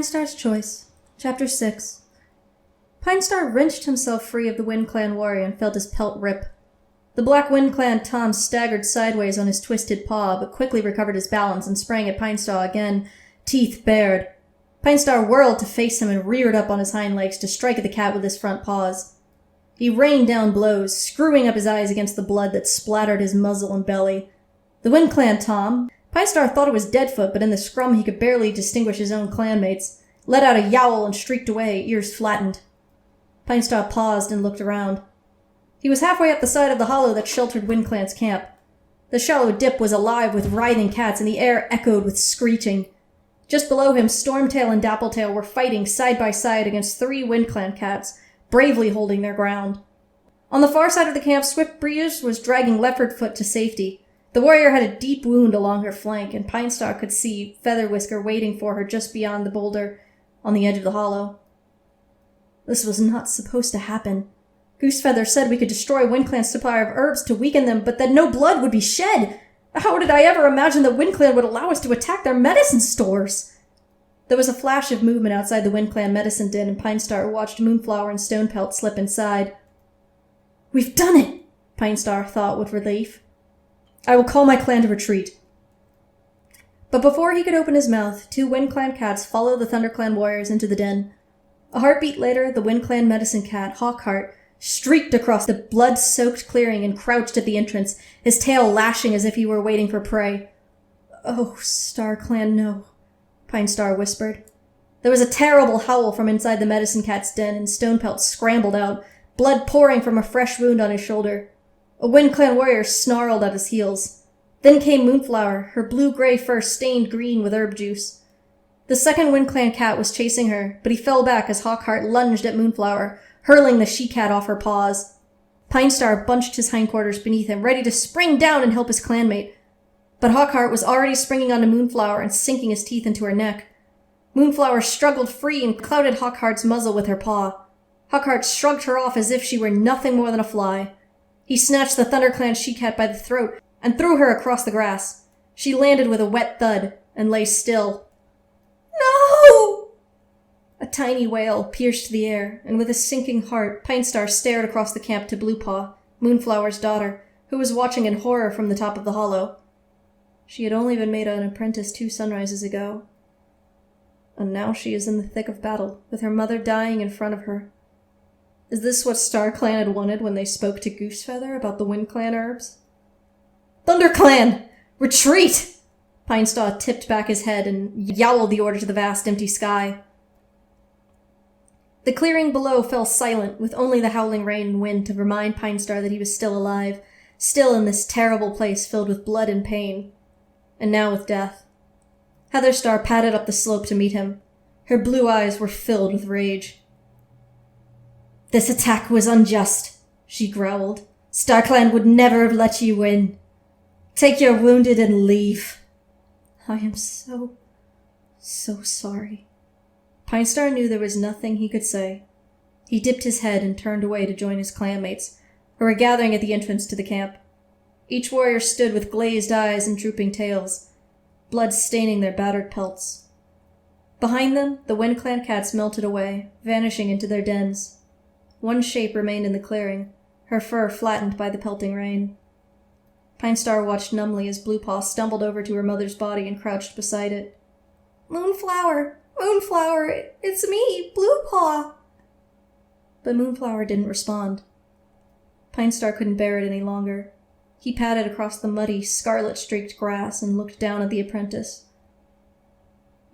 Pinestar's Choice, Chapter 6. Pinestar wrenched himself free of the Wind Clan warrior and felt his pelt rip. The Black Wind Clan Tom staggered sideways on his twisted paw, but quickly recovered his balance and sprang at Pinestar again, teeth bared. Pinestar whirled to face him and reared up on his hind legs to strike at the cat with his front paws. He rained down blows, screwing up his eyes against the blood that splattered his muzzle and belly. The Wind Clan Tom, Pinestar thought it was Deadfoot, but in the scrum he could barely distinguish his own clanmates, let out a yowl and streaked away, ears flattened. Pinestar paused and looked around. He was halfway up the side of the hollow that sheltered Wind Clan's camp. The shallow dip was alive with writhing cats, and the air echoed with screeching. Just below him, Stormtail and Dappletail were fighting side by side against 3 Wind Clan cats, bravely holding their ground. On the far side of the camp, Swift Breeze was dragging Leopardfoot to safety. The warrior had a deep wound along her flank, and Pinestar could see Featherwhisker waiting for her just beyond the boulder on the edge of the hollow. This was not supposed to happen. Goosefeather said we could destroy Wind Clan's supply of herbs to weaken them, but that no blood would be shed. How did I ever imagine that Wind Clan would allow us to attack their medicine stores? There was a flash of movement outside the Wind Clan medicine den, and Pinestar watched Moonflower and Stonepelt slip inside. "We've done it," Pinestar thought with relief. "I will call my clan to retreat." But before he could open his mouth, 2 Wind Clan cats followed the Thunder Clan warriors into the den. A heartbeat later, the Wind Clan medicine cat, Hawkheart, streaked across the blood-soaked clearing and crouched at the entrance, his tail lashing as if he were waiting for prey. "Oh, Star Clan, no," Pinestar whispered. There was a terrible howl from inside the medicine cat's den, and Stonepelt scrambled out, blood pouring from a fresh wound on his shoulder. A Wind Clan warrior snarled at his heels. Then came Moonflower, her blue-gray fur stained green with herb juice. The second Wind Clan cat was chasing her, but he fell back as Hawkheart lunged at Moonflower, hurling the she-cat off her paws. Pinestar bunched his hindquarters beneath him, ready to spring down and help his clanmate. But Hawkheart was already springing onto Moonflower and sinking his teeth into her neck. Moonflower struggled free and clouted Hawkheart's muzzle with her paw. Hawkheart shrugged her off as if she were nothing more than a fly. He snatched the ThunderClan she-cat by the throat and threw her across the grass. She landed with a wet thud and lay still. "No!" A tiny wail pierced the air, and with a sinking heart, Pinestar stared across the camp to Bluepaw, Moonflower's daughter, who was watching in horror from the top of the hollow. She had only been made an apprentice 2 sunrises ago. And now she is in the thick of battle, with her mother dying in front of her. Is this what StarClan had wanted when they spoke to Goosefeather about the Wind Clan herbs? "ThunderClan! Retreat!" Pinestar tipped back his head and yowled the order to the vast empty sky. The clearing below fell silent, with only the howling rain and wind to remind Pinestar that he was still alive, still in this terrible place filled with blood and pain, and now with death. Heatherstar padded up the slope to meet him. Her blue eyes were filled with rage. "This attack was unjust," she growled. "StarClan would never have let you win. Take your wounded and leave." "I am so sorry." Pinestar knew there was nothing he could say. He dipped his head and turned away to join his clanmates, who were gathering at the entrance to the camp. Each warrior stood with glazed eyes and drooping tails, blood staining their battered pelts. Behind them, the Wind Clan cats melted away, vanishing into their dens. One shape remained in the clearing, her fur flattened by the pelting rain. Pinestar watched numbly as Bluepaw stumbled over to her mother's body and crouched beside it. "Moonflower! Moonflower! It's me, Bluepaw!" But Moonflower didn't respond. Pinestar couldn't bear it any longer. He padded across the muddy, scarlet-streaked grass and looked down at the apprentice.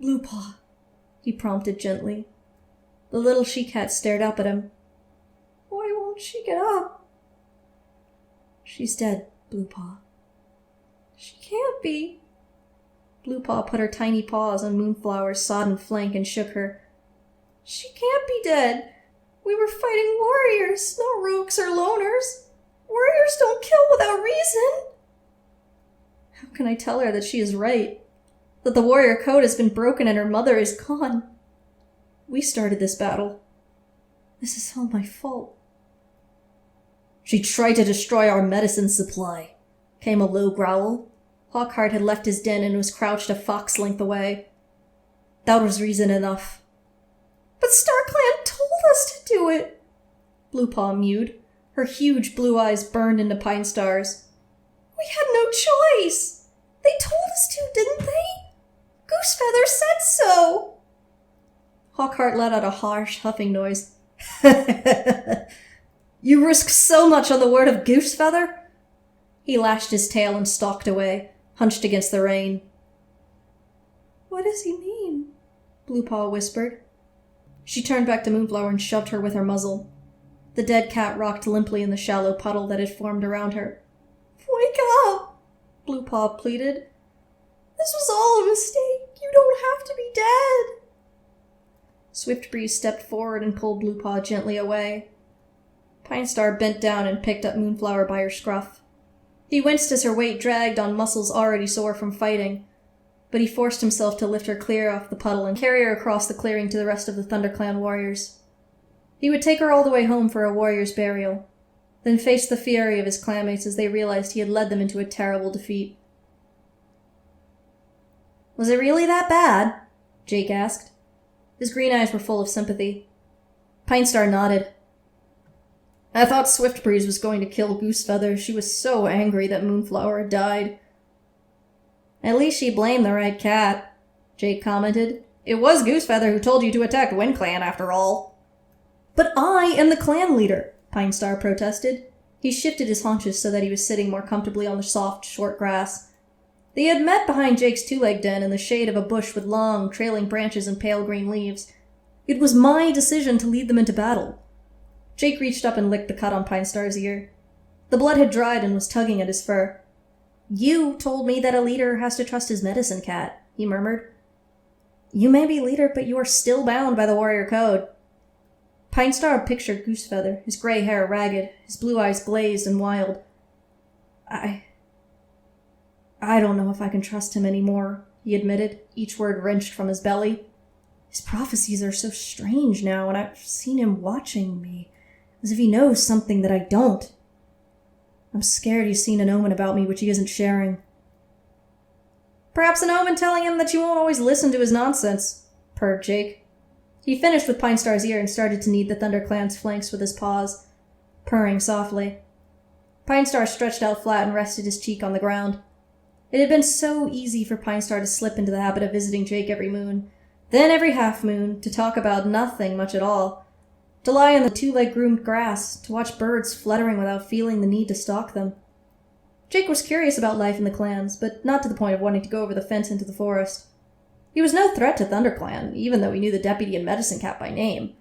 "Bluepaw," he prompted gently. The little she-cat stared up at him. "Why won't she get up?" "She's dead, Bluepaw." "She can't be." Bluepaw put her tiny paws on Moonflower's sodden flank and shook her. "She can't be dead. We were fighting warriors, not rogues or loners. Warriors don't kill without reason." How can I tell her that she is right? That the warrior code has been broken and her mother is gone? We started this battle. This is all my fault. "She tried to destroy our medicine supply," came a low growl. Hawkheart had left his den and was crouched a fox length away. That was reason enough. But StarClan told us to do it, Bluepaw mewed. Her huge blue eyes burned into Pinestar's. We had no choice. They told us to, didn't they? Goosefeather said so. Hawkheart let out a harsh, huffing noise. You risk so much on the word of Goosefeather? He lashed his tail and stalked away, hunched against the rein. What does he mean? Bluepaw whispered. She turned back to Moonflower and shoved her with her muzzle. The dead cat rocked limply in the shallow puddle that had formed around her. Wake up, Bluepaw pleaded. This was all a mistake. You don't have to be dead. Swiftbreeze stepped forward and pulled Bluepaw gently away. Pinestar bent down and picked up Moonflower by her scruff. He winced as her weight dragged on muscles already sore from fighting, but he forced himself to lift her clear off the puddle and carry her across the clearing to the rest of the ThunderClan warriors. He would take her all the way home for a warrior's burial, then face the fury of his clanmates as they realized he had led them into a terrible defeat. Was it really that bad? Jake asked. His green eyes were full of sympathy. Pinestar nodded. I thought Swiftbreeze was going to kill Goosefeather. She was so angry that Moonflower had died. At least she blamed the right cat, Jake commented. It was Goosefeather who told you to attack WindClan, after all. But I am the clan leader, Pinestar protested. He shifted his haunches so that he was sitting more comfortably on the soft, short grass. They had met behind Jake's two-leg den in the shade of a bush with long, trailing branches and pale green leaves. It was my decision to lead them into battle. Jake reached up and licked the cut on Pinestar's ear. The blood had dried and was tugging at his fur. You told me that a leader has to trust his medicine cat, he murmured. You may be leader, but you are still bound by the warrior code. Pinestar pictured Goosefeather, his gray hair ragged, his blue eyes glazed and wild. I don't know if I can trust him anymore, he admitted, each word wrenched from his belly. His prophecies are so strange now, and I've seen him watching me, as if he knows something that I don't. I'm scared he's seen an omen about me which he isn't sharing. Perhaps an omen telling him that you won't always listen to his nonsense, purred Jake. He finished with Pinestar's ear and started to knead the ThunderClan's flanks with his paws, purring softly. Pinestar stretched out flat and rested his cheek on the ground. It had been so easy for Pinestar to slip into the habit of visiting Jake every moon, then every half moon, to talk about nothing much at all, to lie on the two-leg groomed grass, to watch birds fluttering without feeling the need to stalk them. Jake was curious about life in the clans, but not to the point of wanting to go over the fence into the forest. He was no threat to ThunderClan, even though he knew the deputy and medicine cat by name,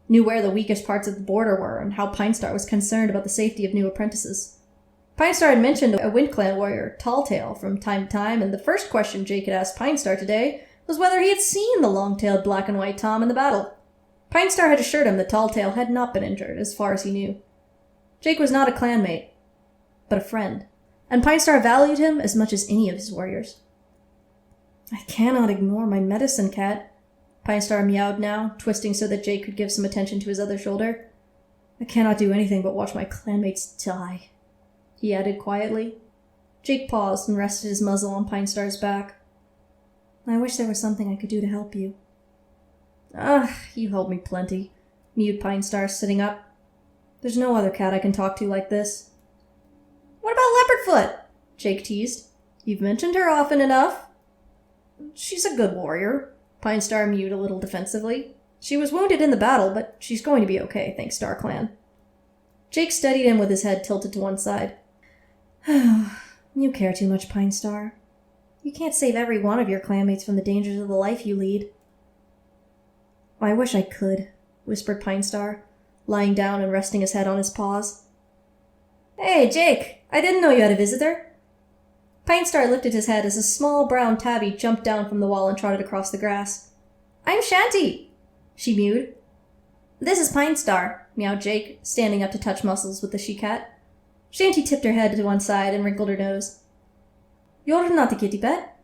knew where the weakest parts of the border were, and how Pinestar was concerned about the safety of new apprentices. Pinestar had mentioned a WindClan warrior, Talltail, from time to time, and the first question Jake had asked Pinestar today was whether he had seen the long-tailed black and white Tom in the battle. Pinestar had assured him that Talltail had not been injured, as far as he knew. Jake was not a clanmate, but a friend, and Pinestar valued him as much as any of his warriors. I cannot ignore my medicine cat, Pinestar meowed now, twisting so that Jake could give some attention to his other shoulder. I cannot do anything but watch my clanmates die, he added quietly. Jake paused and rested his muzzle on Pinestar's back. I wish there was something I could do to help you. You help me plenty, mewed Pinestar, sitting up. There's no other cat I can talk to like this. What about Leopardfoot? Jake teased. You've mentioned her often enough. She's a good warrior, Pinestar mewed a little defensively. She was wounded in the battle, but she's going to be okay, thanks StarClan. Jake steadied him with his head tilted to one side. You care too much, Pinestar. You can't save every one of your clanmates from the dangers of the life you lead. I wish I could, whispered Pinestar, lying down and resting his head on his paws. Hey, Jake, I didn't know you had a visitor. Pinestar lifted his head as a small brown tabby jumped down from the wall and trotted across the grass. I'm Shanty, she mewed. This is Pinestar, meowed Jake, standing up to touch muscles with the she-cat. Shanty tipped her head to one side and wrinkled her nose. You're not a kitty pet?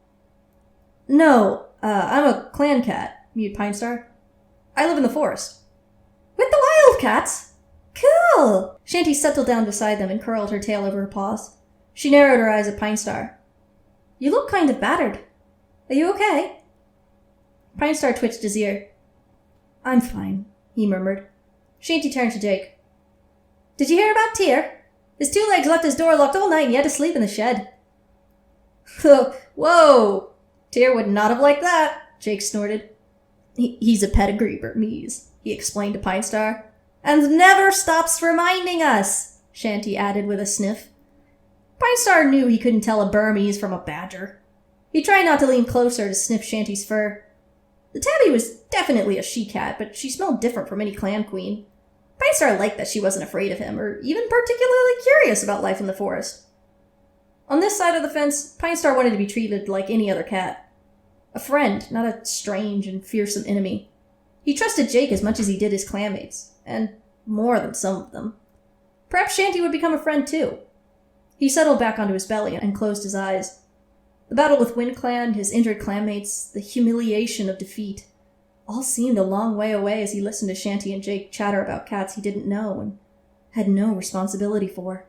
No, I'm a clan cat, mewed Pinestar. I live in the forest. With the wildcats? Cool! Shanty settled down beside them and curled her tail over her paws. She narrowed her eyes at Pinestar. You look kind of battered. Are you okay? Pinestar twitched his ear. I'm fine, he murmured. Shanty turned to Jake. Did you hear about Tyr? His two legs left his door locked all night and he had to sleep in the shed. Whoa! Tyr would not have liked that, Jake snorted. He's a pedigree Burmese, he explained to Pinestar. And never stops reminding us, Shanty added with a sniff. Pinestar knew he couldn't tell a Burmese from a badger. He tried not to lean closer to sniff Shanty's fur. The tabby was definitely a she-cat, but she smelled different from any clan queen. Pinestar liked that she wasn't afraid of him, or even particularly curious about life in the forest. On this side of the fence, Pinestar wanted to be treated like any other cat. A friend, not a strange and fearsome enemy. He trusted Jake as much as he did his clanmates, and more than some of them. Perhaps Shanty would become a friend too. He settled back onto his belly and closed his eyes. The battle with WindClan, his injured clanmates, the humiliation of defeat, all seemed a long way away as he listened to Shanty and Jake chatter about cats he didn't know and had no responsibility for.